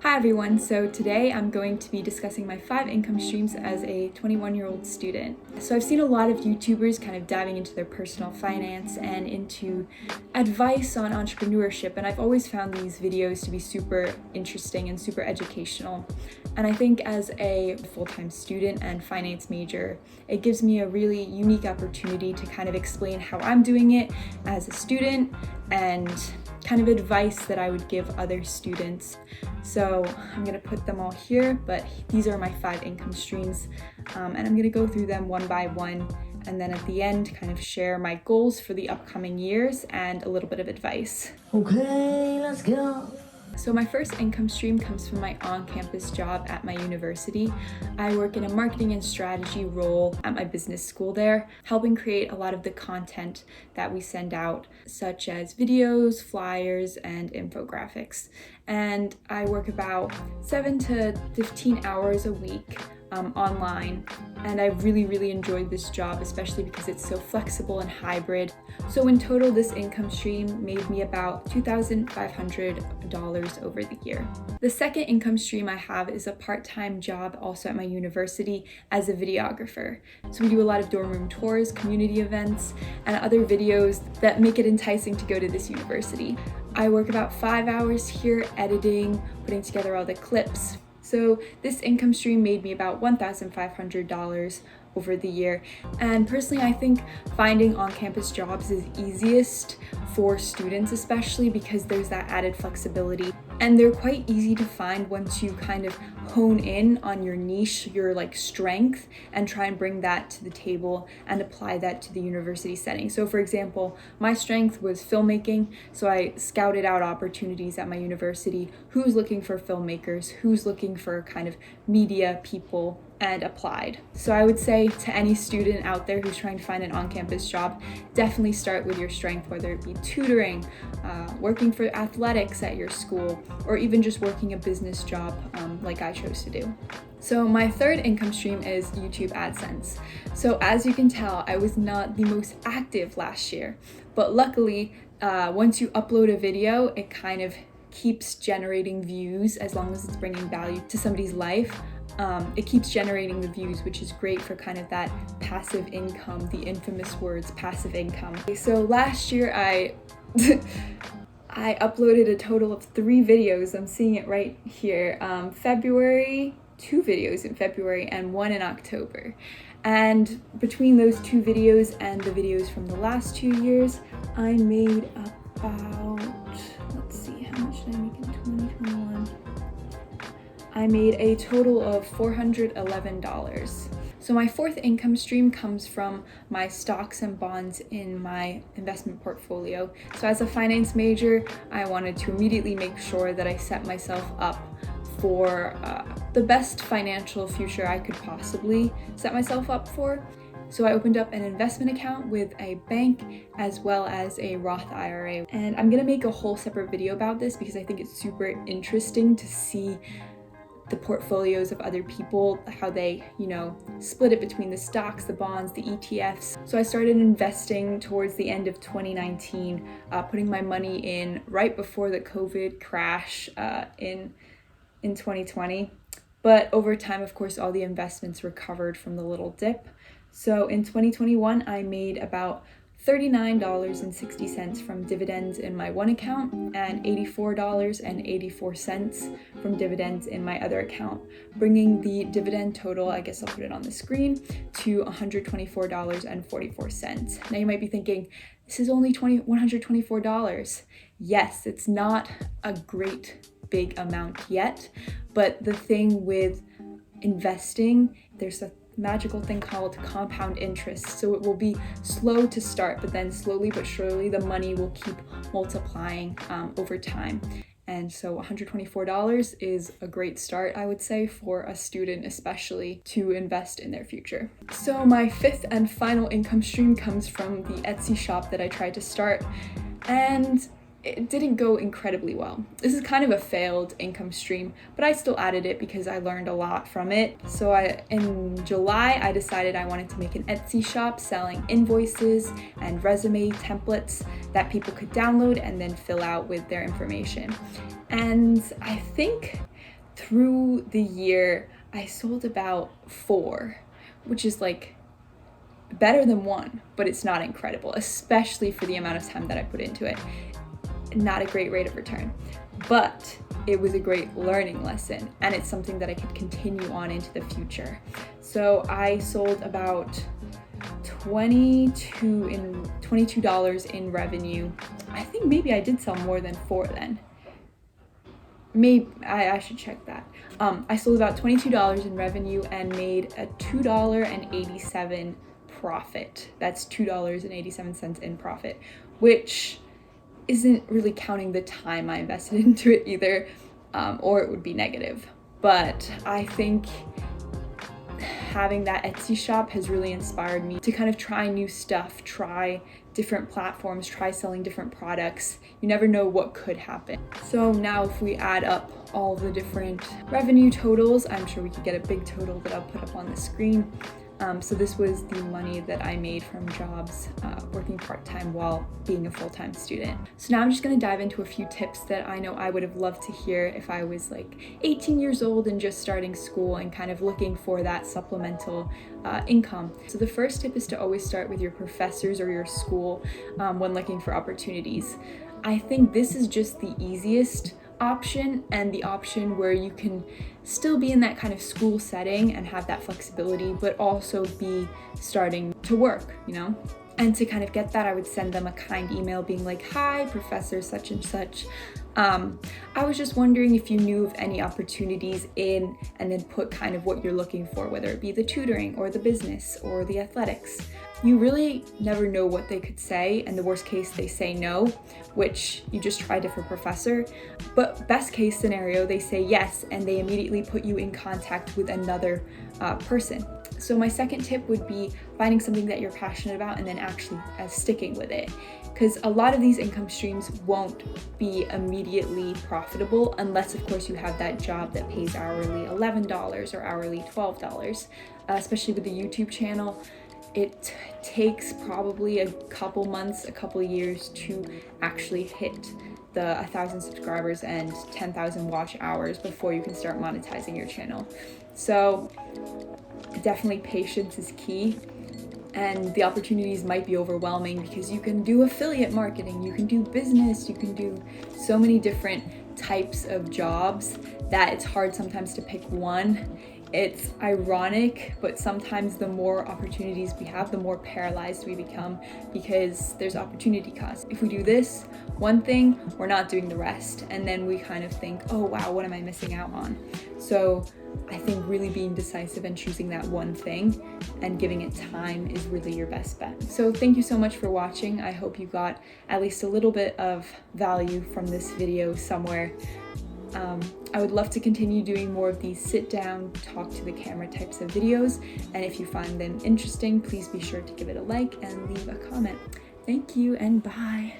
Hi everyone, so today I'm going to be discussing my 5 income streams as a 21-year-old student. So I've seen a lot of YouTubers kind of diving into their personal finance and into advice on entrepreneurship, and I've always found these videos to be super interesting and super educational. And I think as a full-time student and finance major, it gives me a really unique opportunity to kind of explain how I'm doing it as a student and kind of advice that I would give other students. So I'm gonna put them all here, but these are my 5 income streams, and I'm gonna go through them one by one, and then at the end kind of share my goals for the upcoming years and a little bit of advice. Okay, let's go. So my first income stream comes from my on-campus job at my university. I work in a marketing and strategy role at my business school there, helping create a lot of the content that we send out, such as videos, flyers, and infographics. And I work about 7 to 15 hours a week online, and I really enjoyed this job, especially because it's so flexible and hybrid. So in total, this income stream made me about $2,500 over the year. The second income stream I have is a part-time job also at my university as a videographer. So we do a lot of dorm room tours, community events, and other videos that make it enticing to go to this university. I work about 5 hours here editing, putting together all the clips. So this income stream made me about $1,500 over the year. And personally, I think finding on-campus jobs is easiest for students, especially because there's that added flexibility. And they're quite easy to find once you kind of hone in on your niche, your strength, and try and bring that to the table and apply that to the university setting. So for example, my strength was filmmaking, so I scouted out opportunities at my university, who's looking for filmmakers, who's looking for kind of media people, and applied. So I would say to any student out there who's trying to find an on-campus job, definitely start with your strength, whether it be tutoring, working for athletics at your school, or even just working a business job like I chose to do. So my third income stream is YouTube AdSense. So as you can tell, I was not the most active last year, but luckily, once you upload a video, it kind of keeps generating views as long as it's bringing value to somebody's life. It keeps generating the views, which is great for kind of that passive income, the infamous words, passive income. So last year I uploaded a total of 3 videos. I'm seeing it right here. February, 2 videos in February and 1 in October. And between those 2 videos and the videos from the last 2 years, I made about, let's see, how much did I make in 2021? I made a total of $411. So my fourth income stream comes from my stocks and bonds in my investment portfolio. So as a finance major, I wanted to immediately make sure that I set myself up for the best financial future I could possibly set myself up for. So I opened up an investment account with a bank as well as a Roth IRA. And I'm gonna make a whole separate video about this because I think it's super interesting to see the portfolios of other people, how they, split it between the stocks, the bonds, the ETFs. So I started investing towards the end of 2019, putting my money in right before the COVID crash in 2020. But over time, of course, all the investments recovered from the little dip. So in 2021, I made about $39.60 from dividends in my one account and $84.84 from dividends in my other account, bringing the dividend total, I guess I'll put it on the screen, to $124.44. Now you might be thinking, this is only $124. Yes, it's not a great big amount yet, but the thing with investing, there's a magical thing called compound interest. So it will be slow to start, but then slowly but surely the money will keep multiplying over time. And so $124 is a great start, I would say, for a student especially to invest in their future. So my fifth and final income stream comes from the Etsy shop that I tried to start, and it didn't go incredibly well. This is kind of a failed income stream, but I still added it because I learned a lot from it. So in July, I decided I wanted to make an Etsy shop selling invoices and resume templates that people could download and then fill out with their information. And I think through the year, I sold about 4, which is like better than 1, but it's not incredible, especially for the amount of time that I put into it. Not a great rate of return, but it was a great learning lesson, and it's something that I could continue on into the future. So I sold about $22 in revenue. I think maybe I did sell more than 4 then. Maybe I should check that. I sold about $22 in revenue and made a $2.87 profit. That's $2.87 in profit, which isn't really counting the time I invested into it either, or it would be negative. But I think having that Etsy shop has really inspired me to kind of try new stuff, try different platforms, try selling different products. You never know what could happen. So now if we add up all the different revenue totals, I'm sure we could get a big total that I'll put up on the screen. So this was the money that I made from jobs working part-time while being a full-time student. So now I'm just gonna dive into a few tips that I know I would have loved to hear if I was like 18 years old and just starting school and kind of looking for that supplemental income. So the first tip is to always start with your professors or your school when looking for opportunities. I think this is just the easiest option, and the option where you can still be in that kind of school setting and have that flexibility, but also be starting to work, you know? And to kind of get that, I would send them a kind email being like, "Hi, Professor such and such. I was just wondering if you knew of any opportunities in," and then put kind of what you're looking for, whether it be the tutoring or the business or the athletics. You really never know what they could say, and the worst case, they say no, which you just try a different professor. But best case scenario, they say yes, and they immediately put you in contact with another person. So my second tip would be finding something that you're passionate about and then actually sticking with it. Because a lot of these income streams won't be immediately profitable unless, of course, you have that job that pays hourly $11 or hourly $12, especially with the YouTube channel. It takes probably a couple months, a couple years to actually hit the 1,000 subscribers and 10,000 watch hours before you can start monetizing your channel. So definitely patience is key, and the opportunities might be overwhelming because you can do affiliate marketing, you can do business, you can do so many different types of jobs that it's hard sometimes to pick one. It's ironic, but sometimes the more opportunities we have, the more paralyzed we become because there's opportunity cost. If we do this one thing, we're not doing the rest, and then we kind of think, oh wow, what am I missing out on? So I think really being decisive and choosing that one thing and giving it time is really your best bet. So thank you so much for watching. I hope you got at least a little bit of value from this video somewhere. I would love to continue doing more of these sit down, talk to the camera types of videos, and if you find them interesting, please be sure to give it a like and leave a comment. Thank you and bye.